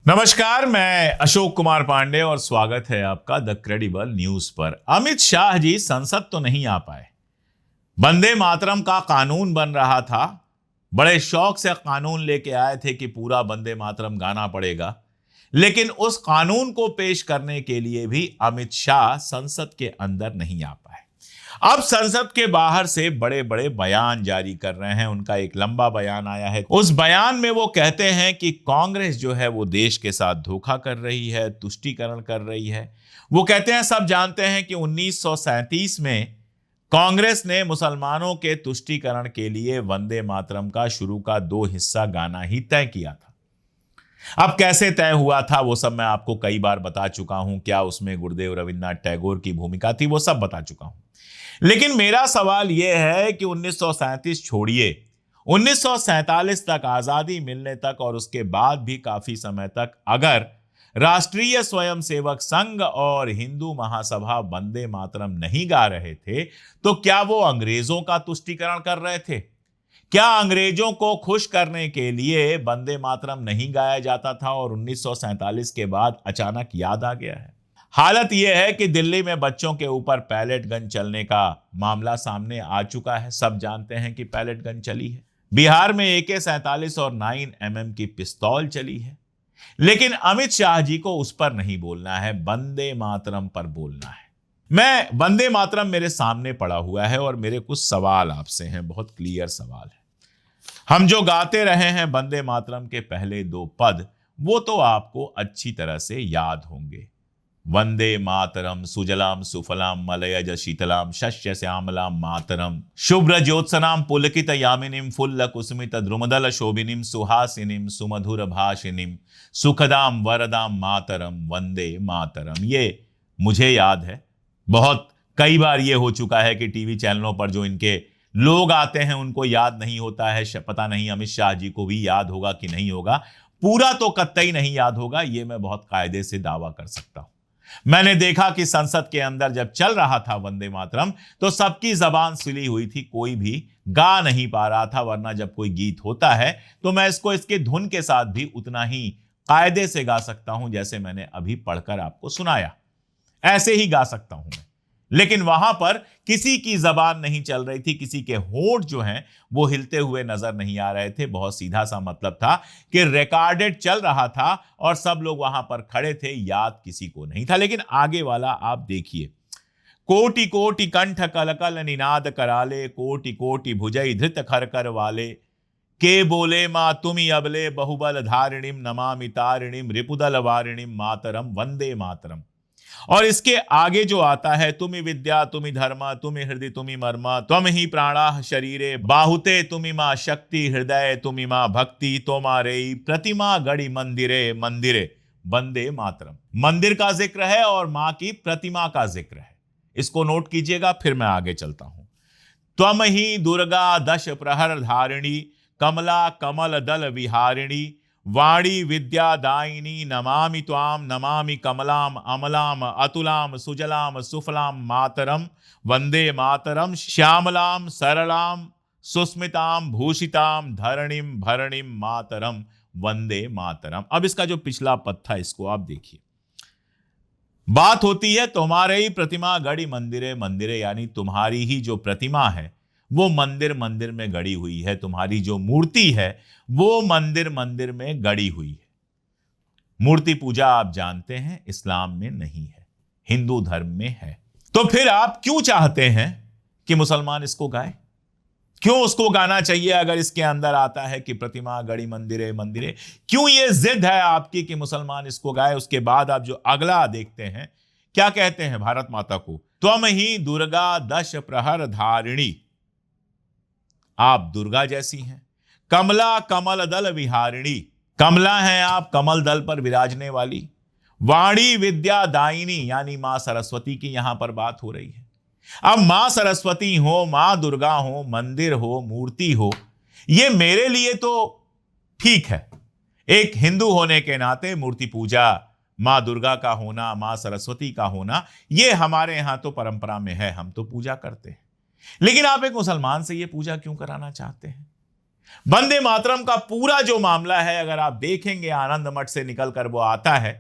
नमस्कार, मैं अशोक कुमार पांडे और स्वागत है आपका द क्रेडिबल न्यूज पर। अमित शाह जी संसद तो नहीं आ पाए। वंदे मातरम का कानून बन रहा था, बड़े शौक से कानून लेके आए थे कि पूरा वंदे मातरम गाना पड़ेगा, लेकिन उस कानून को पेश करने के लिए भी अमित शाह संसद के अंदर नहीं आ पाए। अब संसद के बाहर से बड़े बड़े बयान जारी कर रहे हैं। उनका एक लंबा बयान आया है। उस बयान में वो कहते हैं कि कांग्रेस जो है वो देश के साथ धोखा कर रही है, तुष्टीकरण कर रही है। वो कहते हैं, सब जानते हैं कि 1937 में कांग्रेस ने मुसलमानों के तुष्टीकरण के लिए वंदे मातरम का शुरू का 2 हिस्सा गाना ही तय किया था। अब कैसे तय हुआ था वो सब मैं आपको कई बार बता चुका हूं। क्या उसमें गुरुदेव रविन्द्रनाथ टैगोर की भूमिका थी, वो सब बता चुका हूं। लेकिन मेरा सवाल यह है कि 1937 छोड़िए, 1947 तक, आजादी मिलने तक और उसके बाद भी काफी समय तक अगर राष्ट्रीय स्वयंसेवक संघ और हिंदू महासभा वंदे मातरम नहीं गा रहे थे, तो क्या वो अंग्रेजों का तुष्टीकरण कर रहे थे? क्या अंग्रेजों को खुश करने के लिए वंदे मातरम नहीं गाया जाता था और 1947 के बाद अचानक याद आ गया है? हालत यह है कि दिल्ली में बच्चों के ऊपर पैलेट गन चलने का मामला सामने आ चुका है। सब जानते हैं कि पैलेट गन चली है। बिहार में AK-47 और 9mm की पिस्तौल चली है। लेकिन अमित शाह जी को उस पर नहीं बोलना है, वंदे मातरम पर बोलना है। मैं वंदे मातरम मेरे सामने पड़ा हुआ है और मेरे कुछ सवाल आपसे हैं, बहुत क्लियर सवाल है। हम जो गाते रहे हैं वंदे मातरम के पहले 2 पद, वो तो आपको अच्छी तरह से याद होंगे। वंदे मातरम सुजलाम सुफलाम मलयज शीतलाम शस्य श्यामलाम मातरम शुभ्र ज्योत्सनाम पुलकित यामिनीम फुल्ल कुसुमित द्रुमदल शोभिनीम सुहासिनीम सुमधुर भाषिनीम सुखदाम वरदाम मातरम वंदे मातरम। ये मुझे याद है, बहुत कई बार ये हो चुका है कि टीवी चैनलों पर जो इनके लोग आते हैं उनको याद नहीं होता है। पता नहीं अमित शाह जी को भी याद होगा कि नहीं होगा। पूरा तो कतई नहीं याद होगा, ये मैं बहुत कायदे से दावा कर सकता हूं। मैंने देखा कि संसद के अंदर जब चल रहा था वंदे मातरम, तो सबकी जबान सिली हुई थी, कोई भी गा नहीं पा रहा था। वरना जब कोई गीत होता है तो मैं इसको इसके धुन के साथ भी उतना ही कायदे से गा सकता हूं जैसे मैंने अभी पढ़कर आपको सुनाया, ऐसे ही गा सकता हूं मैं। लेकिन वहां पर किसी की जबान नहीं चल रही थी, किसी के होंठ जो हैं वो हिलते हुए नजर नहीं आ रहे थे। बहुत सीधा सा मतलब था कि रिकॉर्डेड चल रहा था और सब लोग वहां पर खड़े थे, याद किसी को नहीं था। लेकिन आगे वाला आप देखिए, कोटि कोटि कंठ कलकल निनाद कराले, कोटि कोटि भुजई धृत खरकर वाले, के बोले मां तुमी अबले बहुबल धारिणीम नमामि तारिणीम रिपुदल वारिणीम मातरम वंदे मातरम। और इसके आगे जो आता है, तुमि विद्या तुमि धर्म तुमि हृदय तुमि मर्म त्वम ही प्राणा शरीरे बाहुते तुमि मां शक्ति हृदय तुमि मां भक्ति तोमारे प्रतिमा गढ़ी मंदिरे मंदिरे वंदे मातरम। मंदिर का जिक्र है और मां की प्रतिमा का जिक्र है। इसको नोट कीजिएगा, फिर मैं आगे चलता हूं। त्वम ही दुर्गा 10 प्रहर धारिणी कमला कमल दल विहारिणी वाणी विद्या दायिनी नमामि त्वाम नमामि कमलाम अमलाम अतुलाम सुजलाम सुफलाम मातरम वंदे मातरम श्यामलाम सरलाम सुस्मिताम भूषिताम धरणिम भरणिम मातरम वंदे मातरम। अब इसका जो पिछला पद था इसको आप देखिए। बात होती है तुम्हारे ही प्रतिमा गढ़ी मंदिरे मंदिरे, यानी तुम्हारी ही जो प्रतिमा है वो मंदिर मंदिर में गड़ी हुई है, तुम्हारी जो मूर्ति है वो मंदिर मंदिर में गड़ी हुई है। मूर्ति पूजा आप जानते हैं इस्लाम में नहीं है, हिंदू धर्म में है। तो फिर आप क्यों चाहते हैं कि मुसलमान इसको गाए? क्यों उसको गाना चाहिए अगर इसके अंदर आता है कि प्रतिमा गढ़ी मंदिरे मंदिरे? क्यों ये जिद है आपकी कि मुसलमान इसको गाए? उसके बाद आप जो अगला देखते हैं, क्या कहते हैं भारत माता को? त्वम ही दुर्गा 10 प्रहर धारिणी, आप दुर्गा जैसी हैं। कमला कमल दल विहारिणी, कमला हैं आप, कमल दल पर विराजने वाली। वाणी विद्या दायिनी, यानी मां सरस्वती की यहां पर बात हो रही है। अब मां सरस्वती हो, मां दुर्गा हो, मंदिर हो, मूर्ति हो, ये मेरे लिए तो ठीक है। एक हिंदू होने के नाते मूर्ति पूजा, मां दुर्गा का होना, मां सरस्वती का होना, ये हमारे यहां तो परंपरा में है, हम तो पूजा करते हैं। लेकिन आप एक मुसलमान से ये पूजा क्यों कराना चाहते हैं? वंदे मातरम का पूरा जो मामला है, अगर आप देखेंगे, आनंद मठ से निकलकर वो आता है।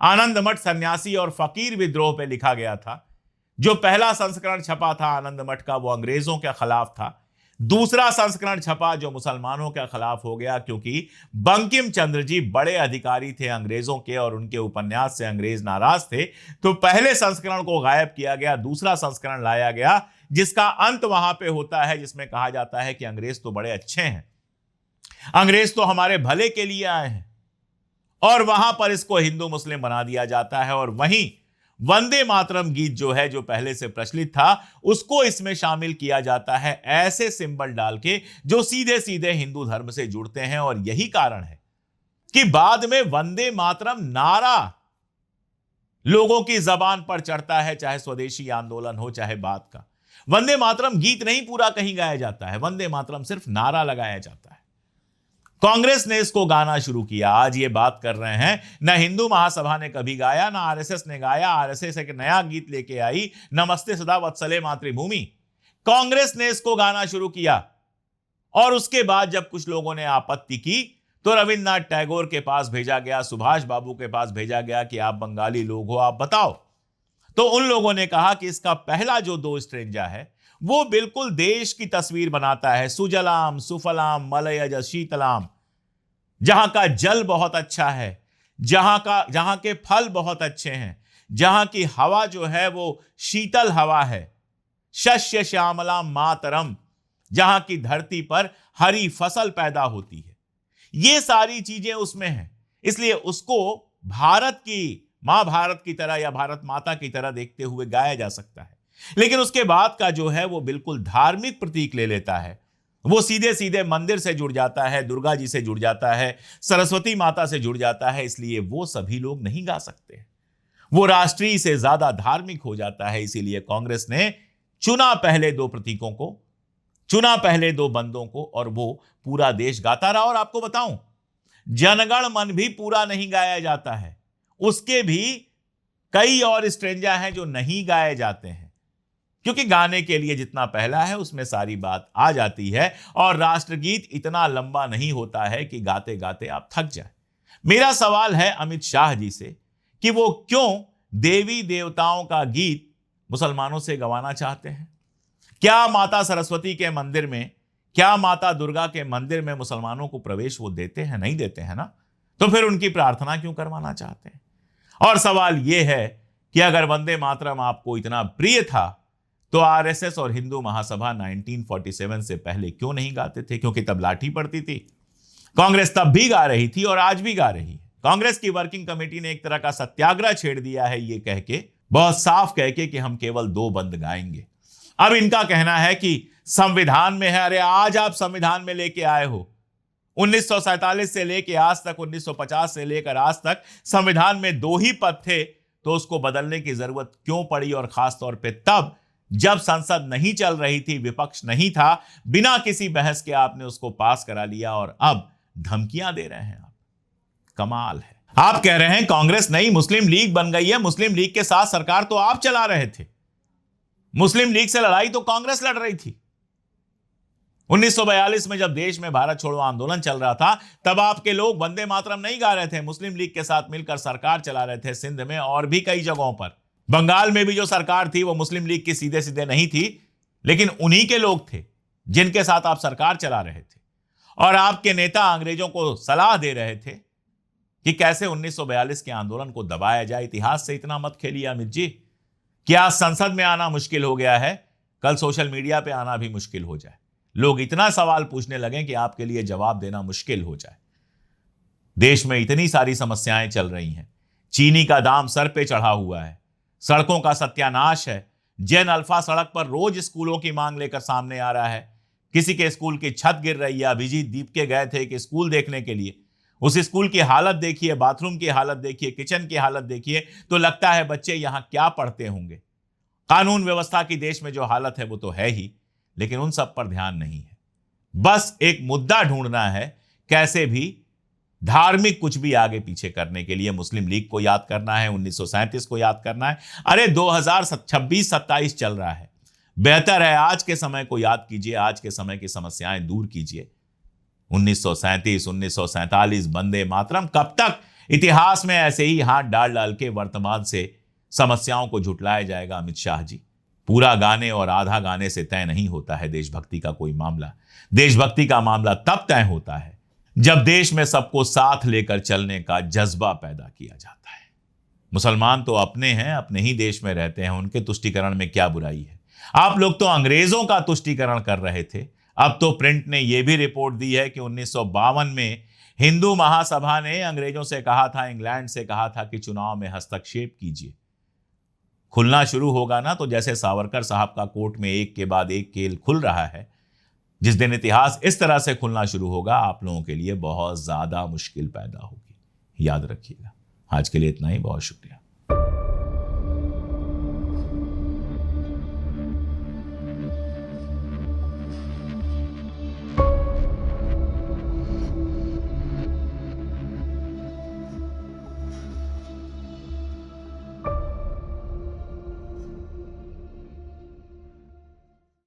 आनंद मठ सन्यासी और फकीर विद्रोह पे लिखा गया था। जो पहला संस्करण छपा था आनंद मठ का, वो अंग्रेजों के खिलाफ था। दूसरा संस्करण छपा जो मुसलमानों के खिलाफ हो गया, क्योंकि बंकिम चंद्र जी बड़े अधिकारी थे अंग्रेजों के और उनके उपन्यास से अंग्रेज नाराज थे। तो पहले संस्करण को गायब किया गया, दूसरा संस्करण लाया गया, जिसका अंत वहां पे होता है, जिसमें कहा जाता है कि अंग्रेज तो बड़े अच्छे हैं, अंग्रेज तो हमारे भले के लिए आए हैं, और वहां पर इसको हिंदू मुस्लिम बना दिया जाता है। और वहीं वंदे मातरम गीत जो है, जो पहले से प्रचलित था, उसको इसमें शामिल किया जाता है, ऐसे सिंबल डाल के जो सीधे सीधे हिंदू धर्म से जुड़ते हैं। और यही कारण है कि बाद में वंदे मातरम नारा लोगों की जबान पर चढ़ता है, चाहे स्वदेशी आंदोलन हो, चाहे बाद का। वंदे मातरम गीत नहीं पूरा कहीं गाया जाता है, वंदे मातरम सिर्फ नारा लगाया जाता है। कांग्रेस ने इसको गाना शुरू किया। आज ये बात कर रहे हैं, न हिंदू महासभा ने कभी गाया, न आरएसएस ने गाया। आरएसएस एक नया गीत लेके आई, नमस्ते सदा वत्सले मातृभूमि। कांग्रेस ने इसको गाना शुरू किया, और उसके बाद जब कुछ लोगों ने आपत्ति की तो रविन्द्रनाथ टैगोर के पास भेजा गया, सुभाष बाबू के पास भेजा गया कि आप बंगाली लोग हो, आप बताओ। तो उन लोगों ने कहा कि इसका पहला जो दो स्ट्रेंजा है वो बिल्कुल देश की तस्वीर बनाता है। सुजलाम सुफलाम मलयज शीतलाम, जहां का जल बहुत अच्छा है, जहां के फल बहुत अच्छे हैं, जहां की हवा जो है वो शीतल हवा है। शस्य श्यामलाम मातरम, जहां की धरती पर हरी फसल पैदा होती है। ये सारी चीजें उसमें हैं, इसलिए उसको भारत की मां भारत की तरह या भारत माता की तरह देखते हुए गाया जा सकता है। लेकिन उसके बाद का जो है वो बिल्कुल धार्मिक प्रतीक ले लेता है। वो सीधे सीधे मंदिर से जुड़ जाता है, दुर्गा जी से जुड़ जाता है, सरस्वती माता से जुड़ जाता है। इसलिए वो सभी लोग नहीं गा सकते, वो राष्ट्रीय से ज्यादा धार्मिक हो जाता है। इसीलिए कांग्रेस ने चुना पहले दो प्रतीकों को, चुना पहले दो बंदों को, और वो पूरा देश गाता रहा। और आपको बताऊं, जनगण मन भी पूरा नहीं गाया जाता है, उसके भी कई और स्ट्रेंजा हैं जो नहीं गाए जाते हैं, क्योंकि गाने के लिए जितना पहला है उसमें सारी बात आ जाती है। और राष्ट्रगीत इतना लंबा नहीं होता है कि गाते गाते आप थक जाए। मेरा सवाल है अमित शाह जी से कि वो क्यों देवी देवताओं का गीत मुसलमानों से गवाना चाहते हैं? क्या माता सरस्वती के मंदिर में, क्या माता दुर्गा के मंदिर में मुसलमानों को प्रवेश वो देते हैं? नहीं देते हैं ना। तो फिर उनकी प्रार्थना क्यों करवाना चाहते हैं? और सवाल यह है कि अगर वंदे मातरम आपको इतना प्रिय था तो आरएसएस और हिंदू महासभा 1947 से पहले क्यों नहीं गाते थे? क्योंकि तब लाठी पड़ती थी। कांग्रेस तब भी गा रही थी और आज भी गा रही है। कांग्रेस की वर्किंग कमेटी ने एक तरह का सत्याग्रह छेड़ दिया है, ये कह के, बहुत साफ कह के, कि हम केवल दो बंद गाएंगे। अब इनका कहना है कि संविधान में है। अरे आज आप संविधान में लेके आए हो, 1947 से लेके आज तक, 1950 से लेकर आज तक संविधान में दो ही पद थे, तो उसको बदलने की जरूरत क्यों पड़ी? और खासतौर पे तब जब संसद नहीं चल रही थी, विपक्ष नहीं था, बिना किसी बहस के आपने उसको पास करा लिया, और अब धमकियां दे रहे हैं आप। कमाल है। आप कह रहे हैं कांग्रेस नई मुस्लिम लीग बन गई है। मुस्लिम लीग के साथ सरकार तो आप चला रहे थे, मुस्लिम लीग से लड़ाई तो कांग्रेस लड़ रही थी। 1942 में जब देश में भारत छोड़ो आंदोलन चल रहा था, तब आपके लोग वंदे मातरम नहीं गा रहे थे, मुस्लिम लीग के साथ मिलकर सरकार चला रहे थे, सिंध में और भी कई जगहों पर। बंगाल में भी जो सरकार थी वो मुस्लिम लीग की सीधे सीधे नहीं थी, लेकिन उन्हीं के लोग थे जिनके साथ आप सरकार चला रहे थे। और आपके नेता अंग्रेजों को सलाह दे रहे थे कि कैसे 1942 के आंदोलन को दबाया जाए। इतिहास से इतना मत खेलिए अमित जी, कि आज संसद में आना मुश्किल हो गया है, कल सोशल मीडिया पे आना भी मुश्किल हो जाए। लोग इतना सवाल पूछने लगे कि आपके लिए जवाब देना मुश्किल हो जाए। देश में इतनी सारी समस्याएं चल रही हैं, चीनी का दाम सर पे चढ़ा हुआ है, सड़कों का सत्यानाश है। जैन अल्फा सड़क पर रोज स्कूलों की मांग लेकर सामने आ रहा है। किसी के स्कूल की छत गिर रही है। अभिजीत दीप के गए थे कि स्कूल देखने के लिए, उस स्कूल की हालत देखिए, बाथरूम की हालत देखिए, किचन की हालत देखिए, तो लगता है बच्चे यहां क्या पढ़ते होंगे। कानून व्यवस्था की देश में जो हालत है वो तो है ही, लेकिन उन सब पर ध्यान नहीं है। बस एक मुद्दा ढूंढना है, कैसे भी धार्मिक कुछ भी आगे पीछे करने के लिए। मुस्लिम लीग को याद करना है, 1937 को याद करना है। अरे 2026-27 चल रहा है। बेहतर है आज के समय को याद कीजिए, आज के समय की समस्याएं दूर कीजिए। 1937, 1947 वंदे मातरम, कब तक इतिहास में ऐसे ही हाथ डाल डाल के वर्तमान से समस्याओं को झुटलाया जाएगा अमित शाह जी? पूरा गाने और आधा गाने से तय नहीं होता है देशभक्ति का कोई मामला। देशभक्ति का मामला तब तय होता है जब देश में सबको साथ लेकर चलने का जज्बा पैदा किया जाता है। मुसलमान तो अपने हैं, अपने ही देश में रहते हैं, उनके तुष्टीकरण में क्या बुराई है? आप लोग तो अंग्रेजों का तुष्टीकरण कर रहे थे। अब तो प्रिंट ने यह भी रिपोर्ट दी है कि 1952 में हिंदू महासभा ने अंग्रेजों से कहा था, इंग्लैंड से कहा था कि चुनाव में हस्तक्षेप कीजिए। खुलना शुरू होगा ना, तो जैसे सावरकर साहब का कोर्ट में एक के बाद एक केल खुल रहा है, जिस दिन इतिहास इस तरह से खुलना शुरू होगा, आप लोगों के लिए बहुत ज्यादा मुश्किल पैदा होगी। याद रखिएगा। आज के लिए इतना ही। बहुत शुक्रिया।